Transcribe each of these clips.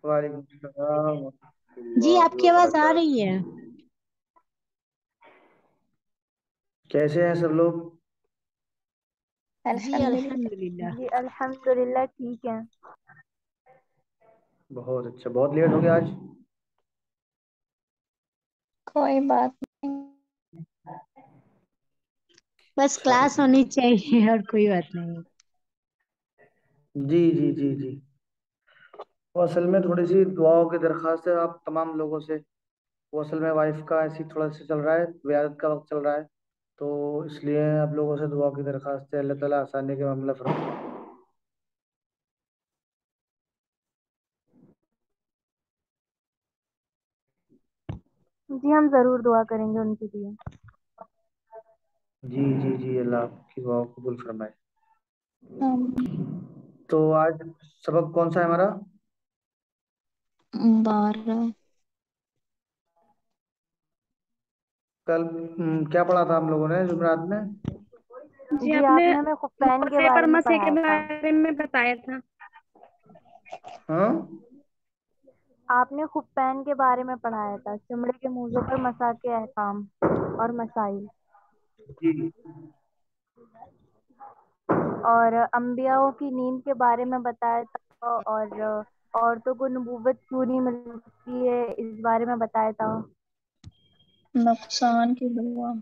वालेकुम सलाम जी, वरहमतुल्लाहि आपकी आवाज आ रही वबरकातुहू। है। कैसे हैं सब लोग? जी अल्हम्दुलिल्लाह। अल्हम्दुलिल्लाह। जी अल्हम्दुलिल्लाह ठीक है। बहुत अच्छा, बहुत लेट हो गया आज। कोई बात नहीं। बस अच्छा। क्लास होनी चाहिए और कोई बात नहीं। जी जी जी जी। वो असल में थोड़ी सी दुआओं की दरख्वास्त है आप तमाम लोगों से। वो असल में वाइफ का ऐसी थोड़ा सा चल रहा है, विलादत का वक्त चल रहा है। तो इसलिए आप लोगों से दुआ की दरख्वास्त है, अल्लाह ताला आसानी के मामला फरमा। जी हम जरूर दुआ करेंगे उनके लिए। जी जी जी, अल्लाह की दुआ कबूल फरमाए। आमीन। तो आज सबक कौन सा है हमारा? 12। कल क्या पढ़ा था हम लोगों ने जुमरात में? जी जी आपने आपने हमें खुफ़ैन के पेपर बारे में मसी के पढ़ाया था। बारे में बताया था। हाँ आपने खुफ़ैन के बारे में पढ़ाया था, चमड़े के मूजों पर मसा के अहकाम और मसाइल। जी और अम्बियाओं की नींद के बारे में बताया था, और औरतों को नबूवत क्यों नहीं मिलती है इस बारे में बताया था। नुकसान की दुआ।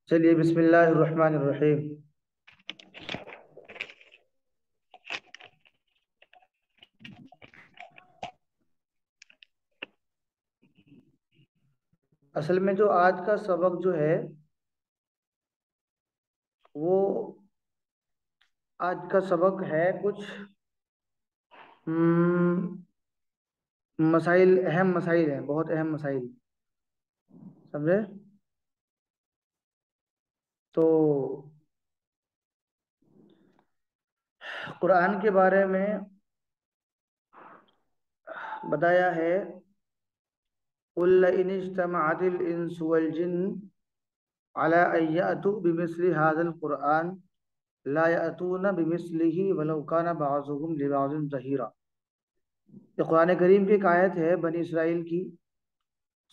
चलिए, बिस्मिल्लाहिर्रहमानिर्रहीम। असल में जो आज का सबक जो है वो आज का सबक है कुछ हम्म, मसाइल, अहम मसाइल हैं, बहुत अहम मसाइल। समझे? तो कुरान के बारे में बताया है, कुल इन इज्तमअतिल इंसु वल जिन्न अला अन यअतू बिमिस्लि हाज़िल कुरआन ला यअतूना बिमिस्लिही वलौ काना बअज़ुहुम लिबअज़िन ज़हीरा। ये कुरान करीम की एक आयत है बनी इसराइल की,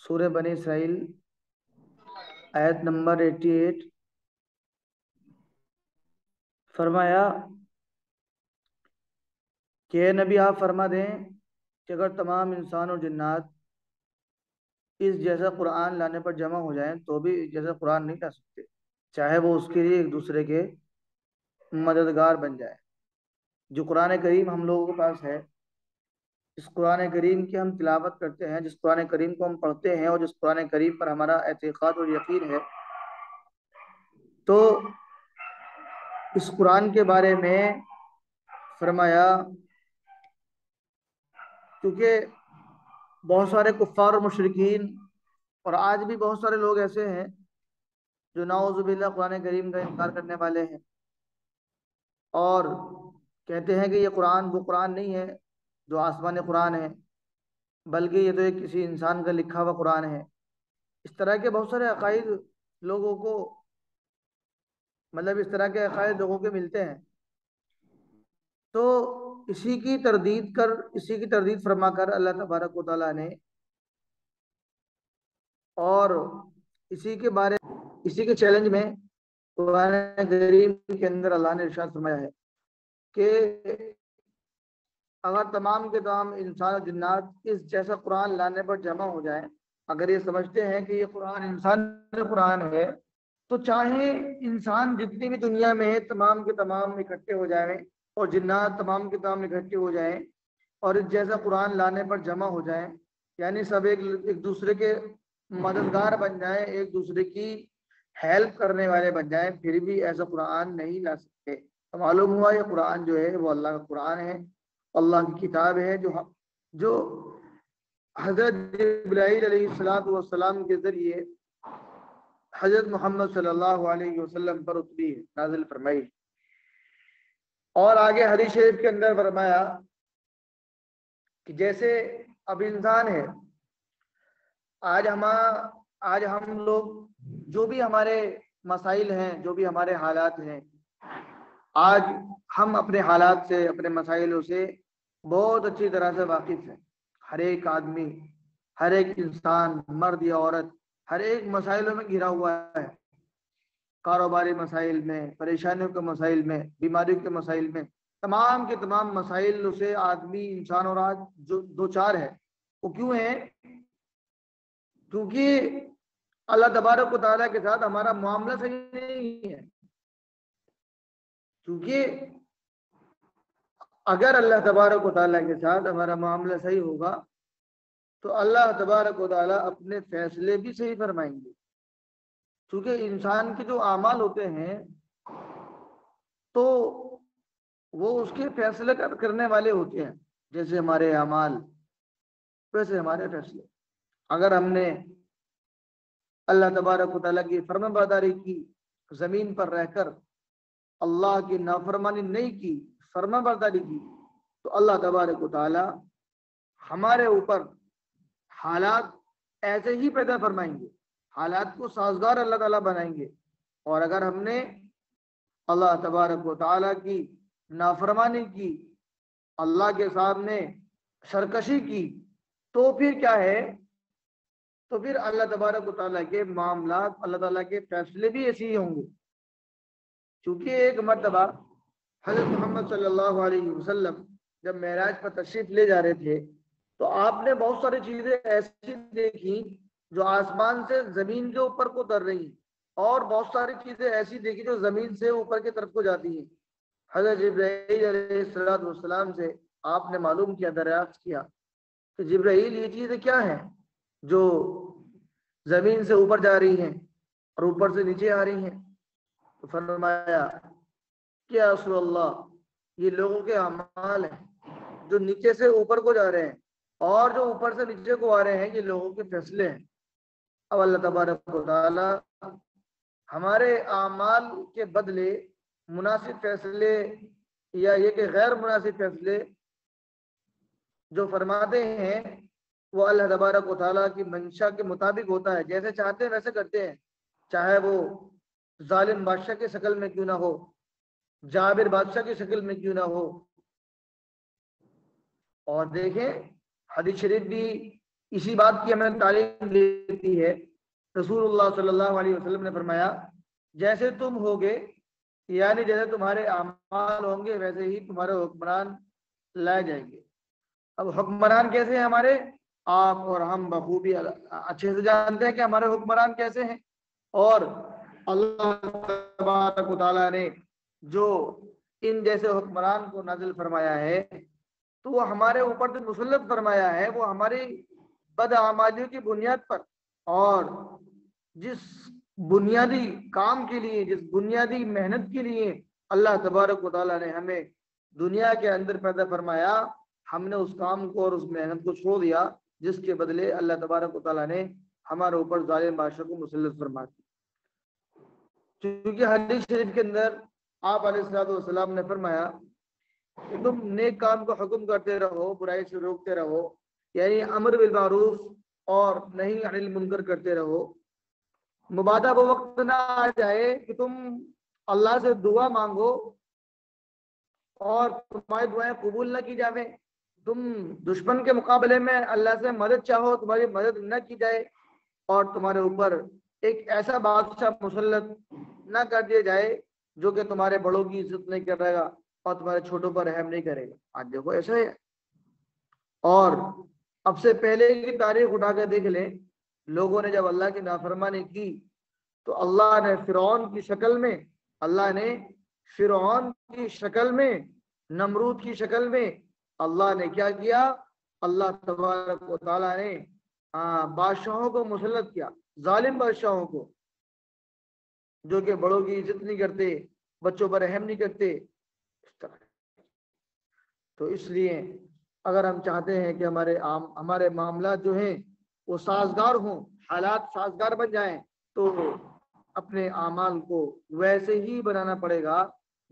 सूरह बनी इसराइल, आयत नंबर 88। फरमाया कि "ए नबी, आप फरमा दें कि अगर तमाम इंसान और जिन्नात इस जैसा कुरान लाने पर जमा हो जाएं तो भी इस जैसा कुरान नहीं ला सकते, चाहे वो उसके लिए एक दूसरे के मददगार बन जाए। जो कुरान करीम हम लोगों के पास है, जिस कुरान करीम की हम तिलावत करते हैं, जिस कुरान करीम को हम पढ़ते हैं और जिस कुरान करीम पर हमारा एतक़ाद और यकीन है, तो इस कुरान के बारे में फरमाया, क्योंकि बहुत सारे कुफ़ार और मुशरिकीन और आज भी बहुत सारे लोग ऐसे हैं जो नाउज़ुबिल्लाह कुरान करीम का इनकार करने वाले हैं और कहते हैं कि ये कुरान वो कुरान नहीं है जो आसमानी कुरान है, बल्कि ये तो एक किसी इंसान का लिखा हुआ कुरान है। इस तरह के बहुत सारे अकायद लोगों को, मतलब इस तरह के अकायद लोगों के मिलते हैं। तो इसी की तरदीद फरमाकर अल्लाह तबारक व तआला ने, और इसी के चैलेंज में कुरान करीम के अंदर अल्लाह ने इरशाद फरमाया है कि अगर तमाम के तमाम इंसान और जिन्नात इस जैसा कुरान लाने पर जमा हो जाएं, अगर ये समझते हैं कि ये कुरान इंसान कुरान है, तो चाहे इंसान जितनी भी दुनिया में है तमाम के तमाम इकट्ठे हो जाएं और जिन्नात तमाम के तमाम इकट्ठे हो जाएं और इस जैसा कुरान लाने पर जमा हो जाएं, यानी सब एक एक दूसरे के मददगार बन जाएं, एक दूसरे की हेल्प करने वाले बन जाएं, फिर भी ऐसा कुरान नहीं ला सकते। तो मालूम हुआ ये कुरान जो है वो अल्लाह का कुरान है, अल्लाह की किताब है, जो हजरत जिब्राईल अलैहिस्सलाम के जरिए हजरत मोहम्मद सल्लल्लाहु अलैहि वसल्लम पर उतरी है, नाजिल फरमाई। और आगे हदीस शरीफ के अंदर फरमाया कि जैसे अब इंसान है, आज हम आज हम लोग जो भी हमारे मसाइल हैं, जो भी हमारे हालात हैं, आज हम अपने हालात से, अपने मसाइलों से बहुत अच्छी तरह से वाकिफ हैं। हर एक आदमी, हर एक इंसान, मर्द या औरत, हर एक मसाइलों में घिरा हुआ है। कारोबारी मसाइल में, परेशानियों के मसाइल में, बीमारियों के मसाइल में, तमाम के तमाम मसाइलों से आदमी, इंसान और आज जो दो चार है। वो क्यों है? क्योंकि अल्लाह तबारक व तआला के साथ हमारा मामला सही नहीं है। क्योंकि अगर अल्लाह तबारक व तआला के साथ हमारा मामला सही होगा तो अल्लाह तबारक व तआला अपने फैसले भी सही फरमाएंगे। क्योंकि इंसान के जो आमाल होते हैं तो वो उसके फैसले करने वाले होते हैं। जैसे हमारे अमाल वैसे हमारे फैसले। अगर हमने अल्लाह तबारक व तआला की फर्माबरदारी की, जमीन पर रहकर अल्लाह की नाफरमानी नहीं की, फर्माबरदारी की, तो अल्लाह तबारक व तआला हमारे ऊपर हालात ऐसे ही पैदा फरमाएंगे, हालात को साजगार अल्लाह ताला बनाएंगे। और अगर हमने अल्लाह तबारक व तआला की नाफरमानी की, अल्लाह के सामने सरकशी की, तो फिर क्या है? तो फिर अल्लाह तबारक व तआला के मामलात, अल्लाह ताला के फैसले भी ऐसे ही होंगे। क्योंकि एक मर्तबा हज़रत मोहम्मद सल्लल्लाहु अलैहि वसल्लम जब मेराज पर तशरीफ ले जा रहे थे तो आपने बहुत सारी चीजें ऐसी देखी जो आसमान से जमीन के ऊपर को उतर रही, और बहुत सारी चीजें ऐसी देखी जो जमीन से ऊपर की तरफ को जाती हैं। हज़रत जिब्राईल अलैहिस्सलाम से आपने मालूम किया, दरियाफ्त किया कि जिब्राईल ये चीजें क्या हैं जो जमीन से ऊपर जा रही हैं और ऊपर से नीचे आ रही हैं? तो फरमाया कि या रसूल अल्लाह, ये लोगों के अमाल हैं जो नीचे से ऊपर को जा रहे हैं, और जो ऊपर से नीचे को आ रहे हैं ये लोगों के फैसले हैं। अब अल्लाह तबारक व तआला हमारे आमाल के बदले मुनासिब फैसले या ये कि गैर मुनासिब फैसले जो फरमाते हैं वो अल्लाह तबारक व तआला की मंशा के मुताबिक होता है। जैसे चाहते हैं वैसे करते हैं, चाहे वो जालिम बादशाह की शक्ल में क्यों ना हो, जाबिर बादशाह की शक्ल में क्यों ना हो। और देखें, हदीस शरीफ भी इसी बात की हमें तालीम देती है। रसूलुल्लाह सल्लल्लाहु अलैहि वसल्लम ने फरमाया, जैसे तुम होगे, यानी जैसे तुम्हारे अमाल होंगे वैसे ही तुम्हारे हुक्मरान लाए जाएंगे। अब हुक्मरान कैसे हैं हमारे? आप और हम बखूबी अच्छे से जानते हैं कि हमारे हुक्मरान कैसे हैं। और अल्लाह तबारक व तआला ने जो इन जैसे हुक्मरान को नाजिल फरमाया है तो वो हमारे ऊपर जो मुसल्लत फरमाया है वो हमारी बदआमालियों की बुनियाद पर, और जिस बुनियादी काम के लिए, जिस बुनियादी मेहनत के लिए अल्लाह तबारक व तआला ने हमें दुनिया के अंदर पैदा फरमाया, हमने उस काम को और उस मेहनत को छोड़ दिया, जिसके बदले अल्लाह तबारक व तआला ने हमारे ऊपर जालिम बादशाह को मुसल्लत फरमा दी। क्योंकि हदीस शरीफ के अंदर आप अलैहिस्सलाम ने फरमाया कि तुम नेक काम को हुक्म करते रहो, बुराई से रोकते रहो, यानी अमर बिल मारूफ और नहीं अनिल मुनकर करते रहो। मुबादा वो वक्त ना आ जाए कि तुम अल्लाह से दुआ मांगो और तुम्हारी दुआएं कबूल ना की जावे, तुम दुश्मन के मुकाबले में अल्लाह से मदद चाहो, तुम्हारी मदद न की जाए, और तुम्हारे ऊपर एक ऐसा बादशाह मुसल्लत न कर दिया जाए जो कि तुम्हारे बड़ों की इज्जत नहीं करेगा और तुम्हारे छोटों पर रहम नहीं करेगा। आज देखो ऐसा है। और अब से पहले की तारीख उठा कर देख लें, लोगों ने जब अल्लाह की नाफरमानी की तो अल्लाह ने फिरौन की शक्ल में, अल्लाह ने फिरौन की शक्ल में, नमरूद की शक्ल में अल्लाह ने क्या किया? अल्लाह तबारक व तआला ने बादशाहों को मुसल्लत किया, जालिम बादशाहों को, जो कि बड़ों की इज्जत नहीं करते, बच्चों पर रहम नहीं करते, इस तरह। तो इसलिए अगर हम चाहते हैं कि हमारे मामला जो हैं वो साजगार हों, हालात साजगार बन जाएं, तो अपने आमाल को वैसे ही बनाना पड़ेगा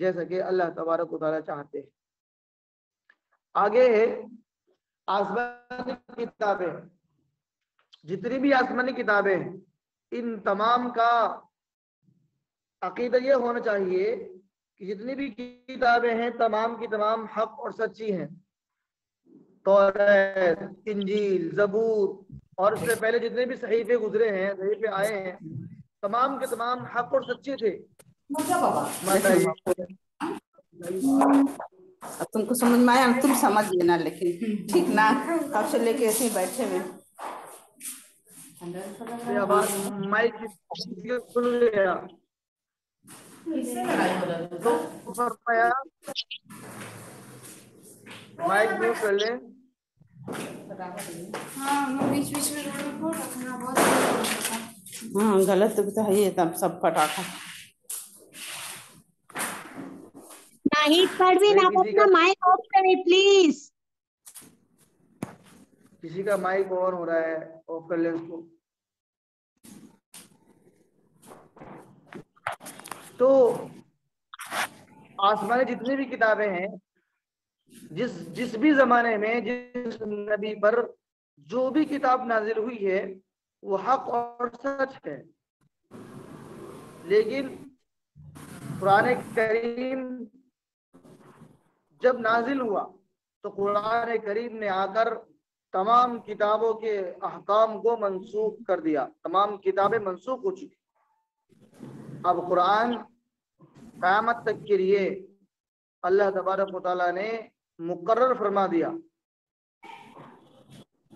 जैसा कि अल्लाह तबारक व तआला चाहते हैं। आगे आसमानी किताबें, जितनी भी आसमानी किताबें हैं, इन तमाम का अकीदा ये होना चाहिए कि जितनी भी किताबें हैं तमाम की तमाम हक और सच्ची हैं। तौरात, इंजील, जबूर और उससे पहले जितने भी सहीफे गुजरे हैं, सहीफे आए हैं, तमाम के तमाम हक और सच्चे थे। बताइए। अब तुमको समझ में आया, तुम समझ लेना, लेकिन ठीक ना, कब से लेके ऐसे ही बैठे हुए। ये आवाज माइक खुल गया तो फरमाया माइक म्यूट कर ले। हाँ गलत तो है ये, तब सब पटाखा। नाहिद परवीन, नहीं, आप अपना माइक ऑफ करें प्लीज। किसी का माइक ऑन हो रहा है, ऑफ कर ले उसको। तो आसमानी जितनी भी किताबें हैं, जिस जिस भी जमाने में जिस नबी पर जो भी किताब नाजिल हुई है वो हक और सच है। लेकिन कुरान करीम जब नाजिल हुआ तो कुरान करीम ने आकर तमाम किताबों के अहकाम को मंसूख कर दिया। तमाम किताबें मंसूख हो चुकी। अब कुरान क़यामत तक के लिए अल्लाह तबारक व तआला ने मुकर्रर फरमा दिया,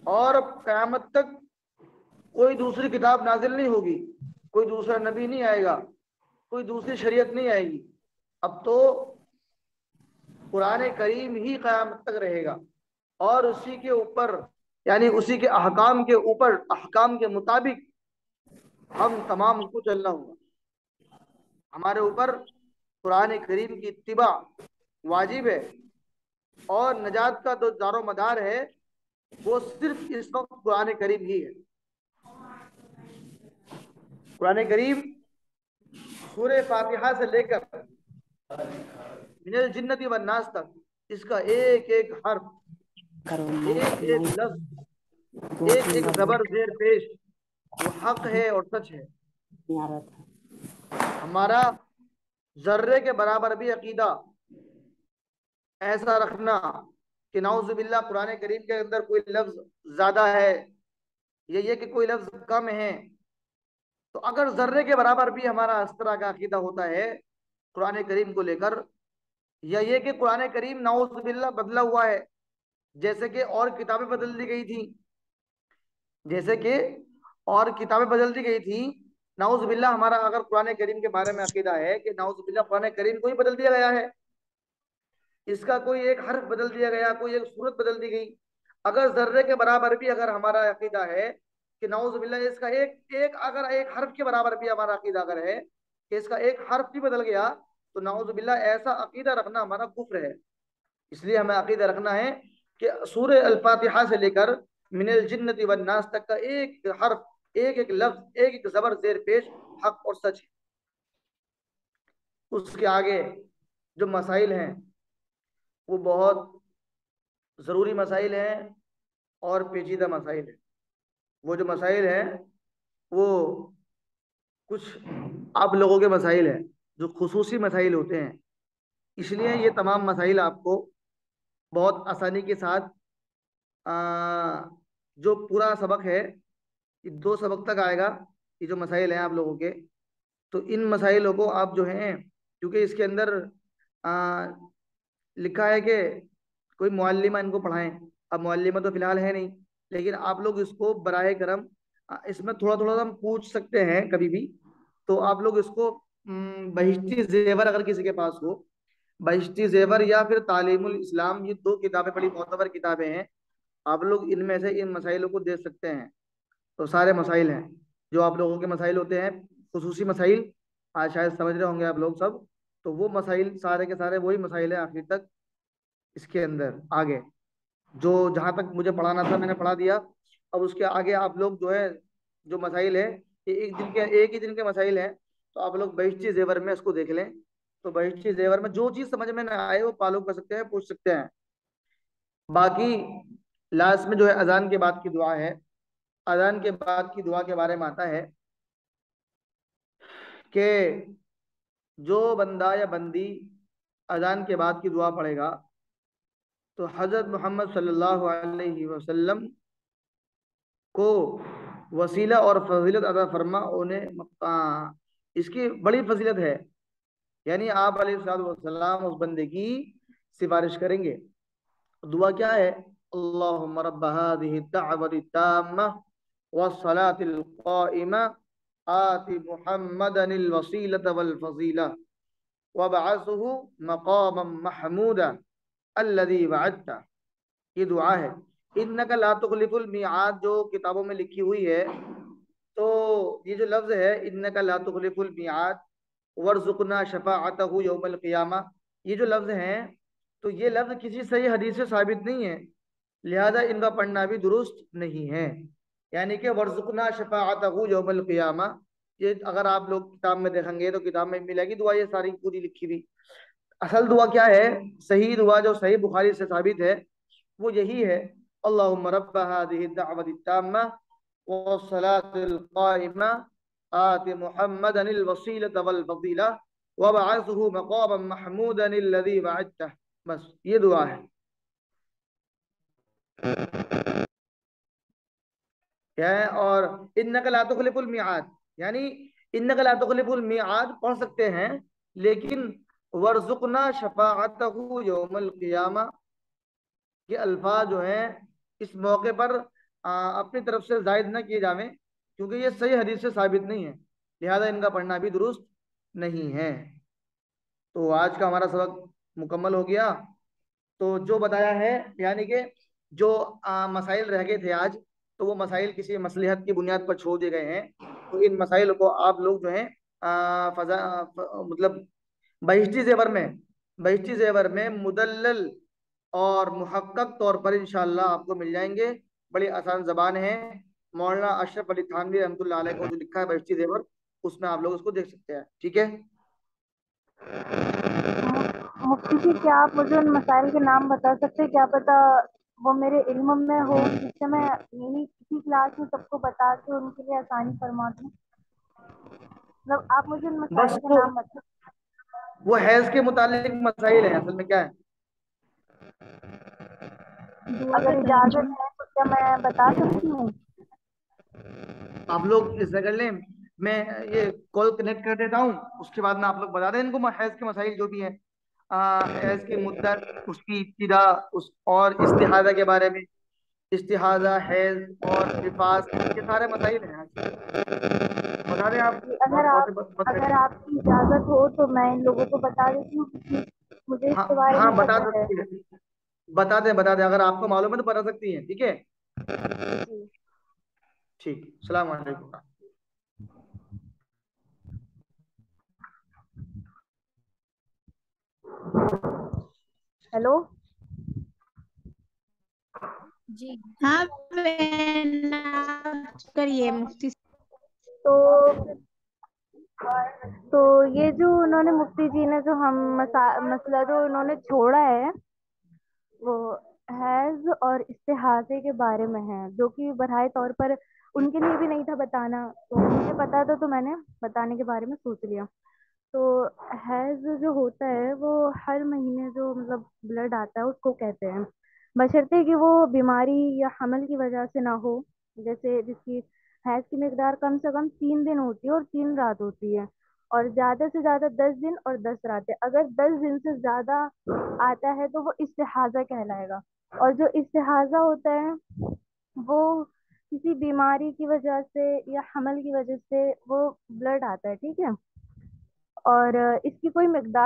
और क़यामत तक कोई दूसरी किताब नाजिल नहीं होगी, कोई दूसरा नबी नहीं आएगा, कोई दूसरी शरीयत नहीं आएगी। अब तो कुरान करीम ही क़यामत तक रहेगा और उसी के ऊपर, यानी उसी के अहकाम के ऊपर, अहकाम के मुताबिक हम तमाम को चलना होगा। हमारे ऊपर कुरान करीम की इत्तिबा वाजिब है, और नजात का जो दारो मदार है वो सिर्फ इस वक्त कुरान करीम ही है। कुरान करीम सूरह फातिहा से लेकर मिनल जिन्नति वन नास तक, इसका एक एक हर्फ, एक एक लफ्ज, एक एक जबर जेर पेश वो हक है और सच है। हमारा जर्रे के बराबर भी अकीदा ऐसा रखना कि नाउजुबिल्लाह कुरान करीम के अंदर कोई लफ्ज ज्यादा है या ये कि कोई लफ्ज कम है, तो अगर जर्रे के बराबर भी हमारा इस तरह का अकीदा होता है कुरान करीम को लेकर, या ये कि कुरान करीम नाउजुबिल्लाह बदला हुआ है, जैसे कि और किताबें बदल दी गई थी, जैसे कि और किताबें बदल दी गई थी, नाउजुबिल्लाह हमारा अगर कुरान करीम के बारे में अकीदा है कि नाउजुबिल्लाह कुरान करीम को ही बदल दिया गया है, इसका कोई एक हर्फ बदल दिया गया, कोई एक सूरत बदल दी गई, अगर जर्रे के बराबर भी अगर हमारा अकीदा है कि नाउजुबिल्लाह इसका एक एक अगर एक हर्फ के बराबर भी हमारा अकीदा अगर है कि इसका एक हर्फ भी बदल गया, तो नाउजुबिल्लाह ऐसा अकीदा रखना हमारा कुफ्र है। इसलिए हमें अकीदा रखना है कि सूरह अल फातिहा से लेकर मिनल जिन्नति वन नास तक का एक हर्फ, एक एक लफ्ज, एक एक जबर जेर पेश हक और सच है। उसके आगे जो मसाइल हैं वो बहुत ज़रूरी मसाइल हैं और पेचीदा मसाइल हैं। वो जो मसाइल हैं वो कुछ आप लोगों के मसाइल हैं जो खुसूसी मसाइल होते हैं, इसलिए ये तमाम मसाइल आपको बहुत आसानी के साथ जो पूरा सबक है, ये 2 सबक तक आएगा, ये जो मसाइल हैं आप लोगों के, तो इन मसाइलों को आप जो हैं, क्योंकि इसके अंदर आ, लिखा है कि कोई मुअल्लिमा इनको पढ़ाएं। अब मुअल्लिमा तो फिलहाल है नहीं, लेकिन आप लोग इसको बराए करम इसमें थोड़ा थोड़ा हम पूछ सकते हैं कभी भी, तो आप लोग इसको बहिश्ती जेवर अगर किसी के पास हो, बहिश्ती जेवर या फिर तालीमुल इस्लाम, ये 2 किताबें बड़ी मोतबर किताबें हैं, आप लोग इनमें से इन मसाइलों को देख सकते हैं। तो सारे मसाइल हैं जो आप लोगों के मसाइल होते हैं, खुसूसी मसाइल, आज शायद समझ रहे होंगे आप लोग सब, तो वो मसाइल सारे के सारे वही मसाइल हैं आखिर तक। इसके अंदर आगे जो जहाँ तक मुझे पढ़ाना था मैंने पढ़ा दिया। अब उसके आगे आप लोग जो है, जो मसाइल है ये एक ही दिन के मसाइल हैं, तो आप लोग बहिश्ती जेवर में इसको देख लें। तो बहिश्ती जेवर में जो चीज़ समझ में ना आए वो फॉलो कर सकते हैं, पूछ सकते हैं। बाकी लास्ट में जो है अजान के बाद की दुआ है। अजान के बाद की दुआ के बारे में आता है कि जो बंदा या बंदी अजान के बाद की दुआ पढ़ेगा तो हजरत मोहम्मद सल्लल्लाहु अलैहि वसल्लम को वसीला और फजीलत अता फरमा उन्हें इसकी बड़ी फजीलत है, यानी आप अलैहिस्सलाम उस बंदे की सिफारिश करेंगे। दुआ क्या है? अल्लाहुम्मा रब्ब हादिहि दाअवति ताम्मा वस्सलातिल काइमा आति मुहम्मदनिल वसीलता वल फजीला वबअसहु मकामम महमूदा अल्लज़ी वअदता। ये दुआ है। इन्नका ला तुखलिफुल मिआद जो किताबों में लिखी हुई है, तो ये जो लफ्ज है इन्नका ला तुखलिफुल मिआद वर्जुकना शफाअतहु यौमल क़ियामा, ये जो लफ्ज हैं तो ये लफ्ज किसी सही हदीस से साबित नहीं है, लिहाजा इनका पढ़ना भी दुरुस्त नहीं है। यानी कि वर्जुकना शफाअतहु यौमल क़ियामा, ये अगर आप लोग किताब में देखेंगे तो किताब में मिलेगी दुआ, ये सारी पूरी लिखी हुई। असल दुआ क्या है? सही दुआ जो सही बुखारी से साबित है वो यही है, अल्लाहुम्मा रब्ब हादिहि दाअवति ताम्मा वस्सलातिल काइमा आति मुहम्मदनिल वसीलता वल फजीला वबअसहु मकामम महमूदनिल्लज़ी वअदता। बस ये दुआ है। क्या है? और इन्नका ला तुखलिफुल मिआद, यानी इन्नका ला तुखलिफुल मिआद पढ़ सकते हैं, लेकिन वर्जुकना शफाअतहु यौमल क़ियामा ये अल्फाज जो हैं इस मौके पर अपनी तरफ से जायद ना किए जावें, क्योंकि ये सही हदीस से साबित नहीं है, लिहाजा इनका पढ़ना भी दुरुस्त नहीं है। तो आज का हमारा सबक मुकम्मल हो गया। तो जो बताया है, यानी कि जो मसाइल रह गए थे आज, तो वो मसाइल किसी मसलहत की बुनियाद पर छोड़ दिए गए हैं। तो इन मसाइल को आप लोग जो हैं मतलब बहिश्ती ज़ेवर में, मुदल्लल और मुहक्कक तौर पर इंशाअल्लाह आपको मिल जाएंगे। बड़ी आसान जबान है। मौलाना अशरफ अली थानवी रहमतुल्लाह अलैह को जो लिखा है बहिश्ती ज़ेवर, उसमें आप लोग उसको देख सकते हैं। ठीक है। मुफ्ती जी, क्या आप मुझे उन मसाइल के नाम बता सकते हैं? क्या पता वो मेरे इल्म में हो, जिससे मैं यही इसी क्लास में सबको बता के उनके लिए आसानी फरमा दूँ। मतलब आप मुझे उन बस मसाइल के नाम बता। वो हैज के मुतालिक मसाइल हैं। असल में क्या है, दुआ अगर बताएं इजाजत जी। है तो क्या मैं बता सकती हूँ? आप लोग इससे कर लें, मैं ये कॉल कनेक्ट कर देता हूँ, उसके बाद में आप लोग बता दें इनको हैज के मसाइल जो भी हैं, हैज की मुद्दत, उसकी इब्तिदा, उस और इस्तिहादा के बारे में, इस्तिहादा, हैज और निफास, ये सारे मसाइल हैं आज बता दें आप। अगर आप अगर आपकी इजाजत हो तो मैं इन लोगों को बता देती हूँ, क्योंकि मुझे हाँ इसके बारे हाँ में बता पता है। सकती है, बता दें अगर आपको मालूम है तो बता सकती हैं। ठीक है। जी। ठीक, सलाम वालेकुम। हेलो। जी हाँ बहन, आप करिए मुफ्ती। तो तो ये जो उन्होंने मुफ्ती जी ने जो मसला जो उन्होंने छोड़ा है, वो हैज और इस्तिहासे के बारे में है, जो कि बराए तौर पर उनके लिए भी नहीं था बताना, तो मुझे पता था तो मैंने बताने के बारे में सोच लिया। तो हैज जो होता है वो हर महीने जो मतलब ब्लड आता है उसको कहते हैं, बशर्ते कि वो बीमारी या हमल की वजह से ना हो। जैसे जिसकी हैज की मिकदार कम से कम 3 दिन होती है और 3 रात होती है, और ज्यादा से ज्यादा 10 दिन और 10 रातें। अगर 10 दिन से ज्यादा आता है तो वो इस्तिहाजा कहलाएगा। और जो इस्तिहाजा होता है वो किसी बीमारी की वजह से या हमल की वजह से वो ब्लड आता है, ठीक है। और इसकी कोई मिकदार